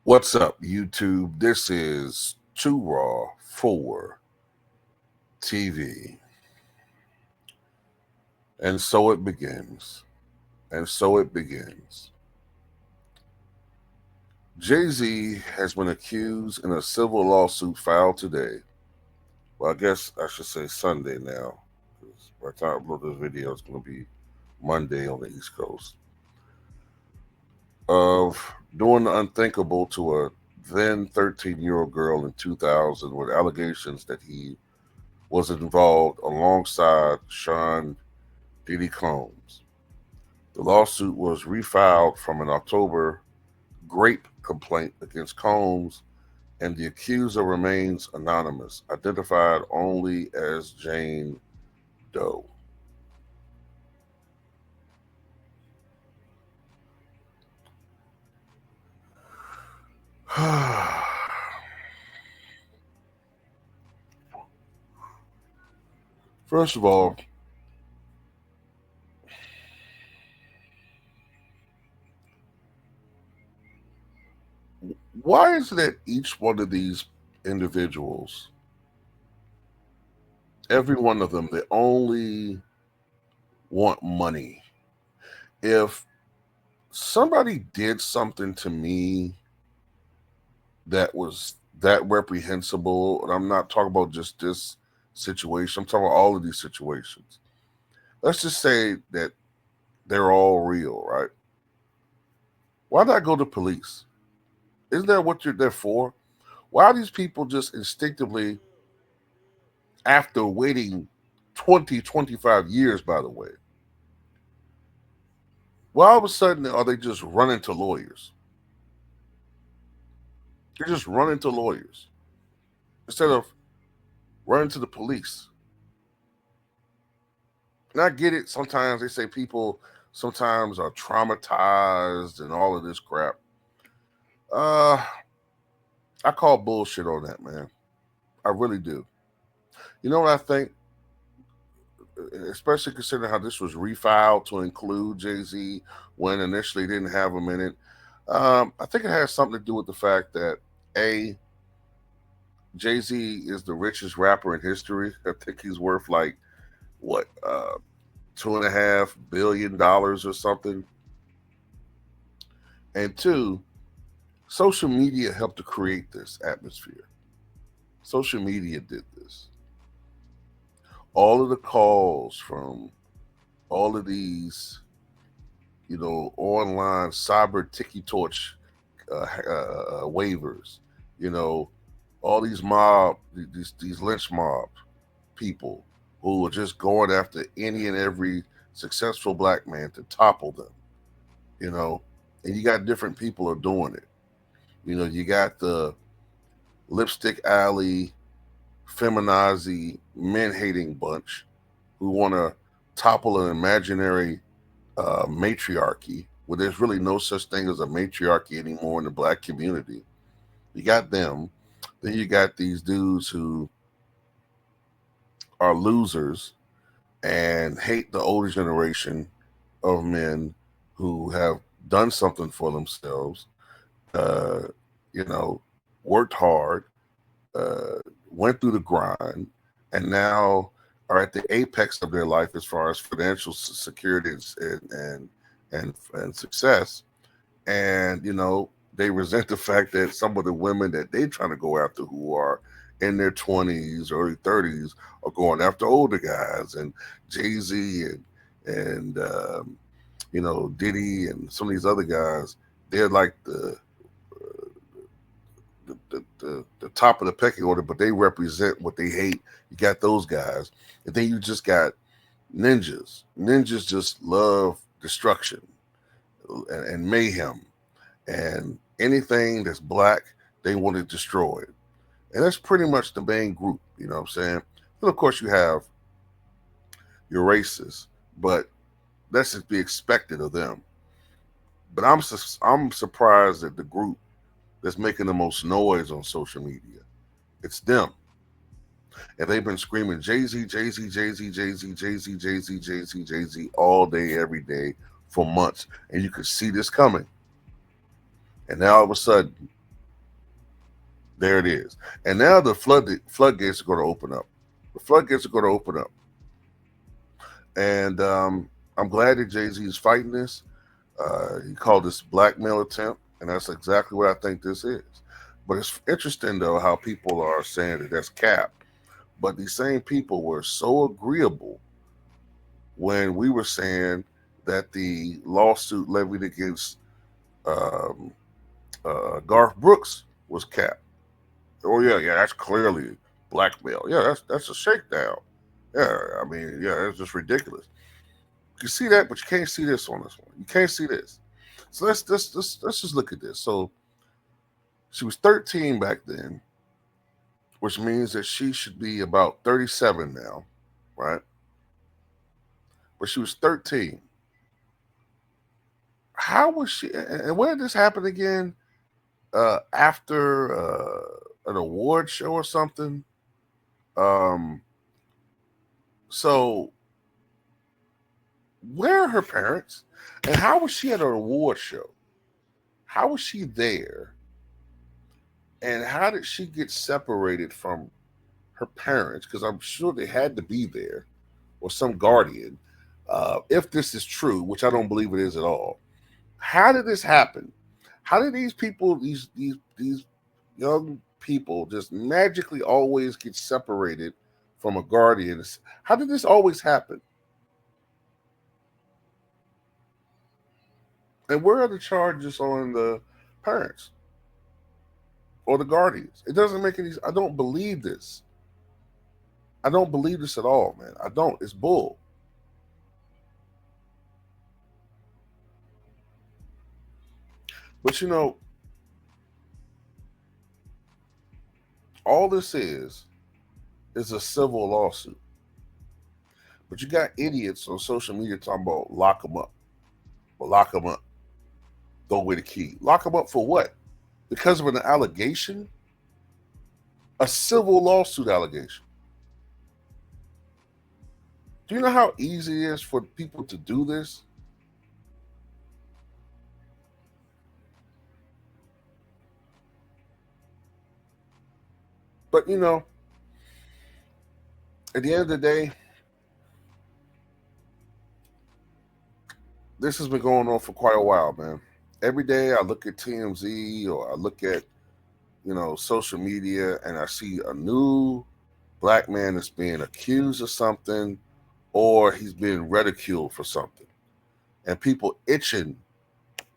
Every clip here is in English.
What's up, YouTube? This is Too Raw for TV. And so it begins. And so it begins. Jay-Z has been accused in a civil lawsuit filed today. Well, I guess I should say Sunday now, because by the time I upload this video, it's going to be Monday on the East Coast, of doing the unthinkable to a then 13-year-old girl in 2000 with allegations that he was involved alongside Sean Diddy Combs. The lawsuit was refiled from an October rape complaint against Combs, and the accuser remains anonymous, identified only as Jane Doe. First of all, why is it that each one of these individuals, every one of them, they only want money? If somebody did something to me that was that reprehensible, and I'm not talking about just this situation, I'm talking about all of these situations. Let's just say that they're all real, right? Why not go to police? Isn't that what you're there for? Why are these people just instinctively, after waiting 20, 25 years, by the way, why all of a sudden are they just running to lawyers? They're just running to lawyers instead of running to the police. And I get it. Sometimes they say people sometimes are traumatized and all of this crap. I call bullshit on that, man. I really do. You know what I think? Especially considering how this was refiled to include Jay-Z when initially didn't have him in it. I think it has something to do with the fact that, A, Jay-Z is the richest rapper in history. I think he's worth like, what, $2.5 billion or something. And two, social media helped to create this atmosphere. Social media did this. All of the calls from all of these, online cyber tiki torch waivers, all these these lynch mob people who are just going after any and every successful black man to topple them, and you got different people are doing it. You got the lipstick alley, feminazi, men-hating bunch who want to topple an imaginary matriarchy where there's really no such thing as a matriarchy anymore in the black community. You got them. Then you got these dudes who are losers and hate the older generation of men who have done something for themselves, worked hard, went through the grind, and now are at the apex of their life as far as financial security and success. And they resent the fact that some of the women that they're trying to go after, who are in their 20s, early 30s, are going after older guys, and Jay-Z and Diddy and some of these other guys. They're like the top of the pecking order, but they represent what they hate. You got those guys, and then you just got ninjas. Ninjas just love destruction and mayhem, and anything that's black, they want to destroy it. And that's pretty much the main group, you know what I'm saying? But of course, you have you're racist, but that's just be expected of them. But I'm surprised at the group that's making the most noise on social media. It's them. And they've been screaming Jay Z, Jay Z, Jay Z, Jay Z, Jay Z, Jay Z, Jay Z, Jay Z all day, every day for months. And you could see this coming. And now all of a sudden, there it is. And now the floodgates are going to open up. The floodgates are going to open up. And I'm glad that Jay Z is fighting this. He called this blackmail attempt, and that's exactly what I think this is. But it's interesting though how people are saying that that's cap. But these same people were so agreeable when we were saying that the lawsuit levied against um, Garth Brooks was cap. Oh yeah, that's clearly blackmail. Yeah, that's a shakedown. Yeah, I mean, yeah, it's just ridiculous. You can see that, but you can't see this on this one. You can't see this. So let's just look at this. So she was 13 back then, which means that she should be about 37 now, right? But she was 13. How was she? And when did this happen again? After an award show or something. Um, so where are her parents? And how was she at an award show? How was she there? And how did she get separated from her parents? Because I'm sure they had to be there, or some guardian. If this is true, which I don't believe it is at all, how did this happen? How did these people, these young people, just magically always get separated from a guardian? How did this always happen? And where are the charges on the parents or the guardians? It doesn't make any. I don't believe this. I don't believe this at all, man. I don't. It's bull. But all this is a civil lawsuit. But you got idiots on social media talking about lock them up. Well, lock them up. Throw away the key. Lock them up for what? Because of an allegation? A civil lawsuit allegation. Do you know how easy it is for people to do this? But at the end of the day, this has been going on for quite a while, man. Every day I look at TMZ or I look at, social media and I see a new black man that's being accused of something or he's being ridiculed for something. And people itching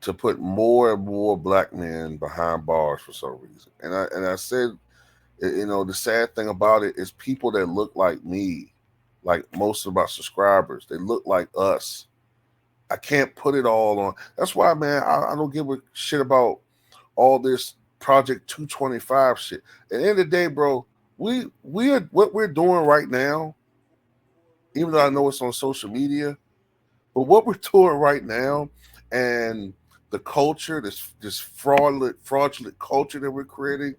to put more and more black men behind bars for some reason. And I said, the sad thing about it is people that look like me, like most of my subscribers, they look like us. I can't put it all on. That's why, man, I don't give a shit about all this Project 225 shit. At the end of the day, bro, we are what we're doing right now, even though I know it's on social media, but what we're doing right now and the culture, this fraudulent culture that we're creating,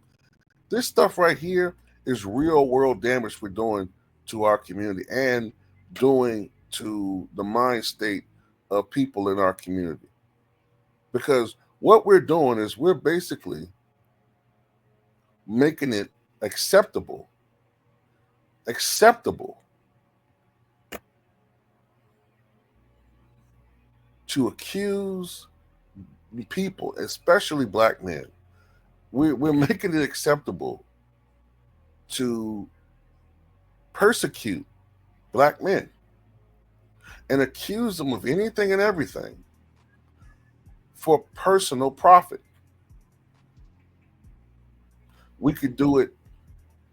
this stuff right here is real world damage we're doing to our community and doing to the mind state of people in our community. Because what we're doing is we're basically making it acceptable, acceptable to accuse people, especially black men. We're making it acceptable to persecute black men and accuse them of anything and everything for personal profit. We could do it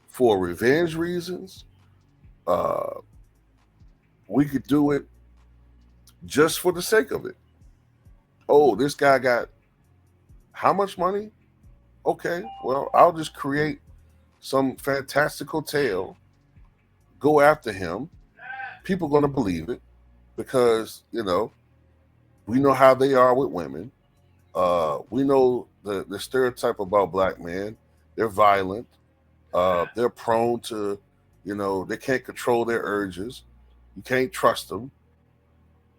for revenge reasons. Uh, we could do it just for the sake of it. Oh, this guy got how much money? Okay, well, I'll just create some fantastical tale, go after him, people going to believe it because, we know how they are with women. We know the stereotype about black men. They're violent. They're prone to, they can't control their urges. You can't trust them.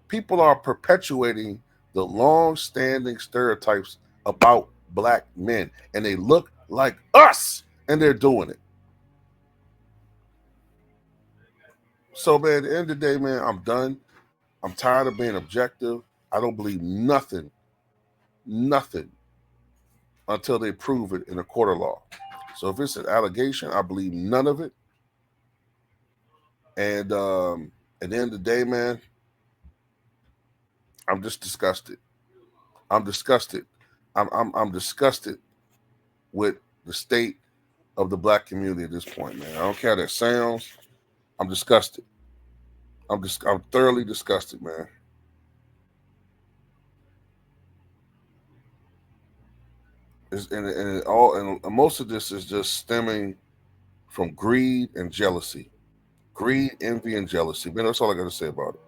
People are perpetuating the long-standing stereotypes about black men, and they look like us, and they're doing it. So, man, at the end of the day, man, I'm done. I'm tired of being objective. I don't believe nothing, until they prove it in a court of law. So if it's an allegation, I believe none of it. And at the end of the day, man, I'm just disgusted. I'm disgusted. I'm disgusted with the state of the black community at this point, man. I don't care how that sounds. I'm disgusted. I'm thoroughly disgusted, man. And most of this is just stemming from greed and jealousy. Greed, envy, and jealousy. Man, that's all I got to say about it.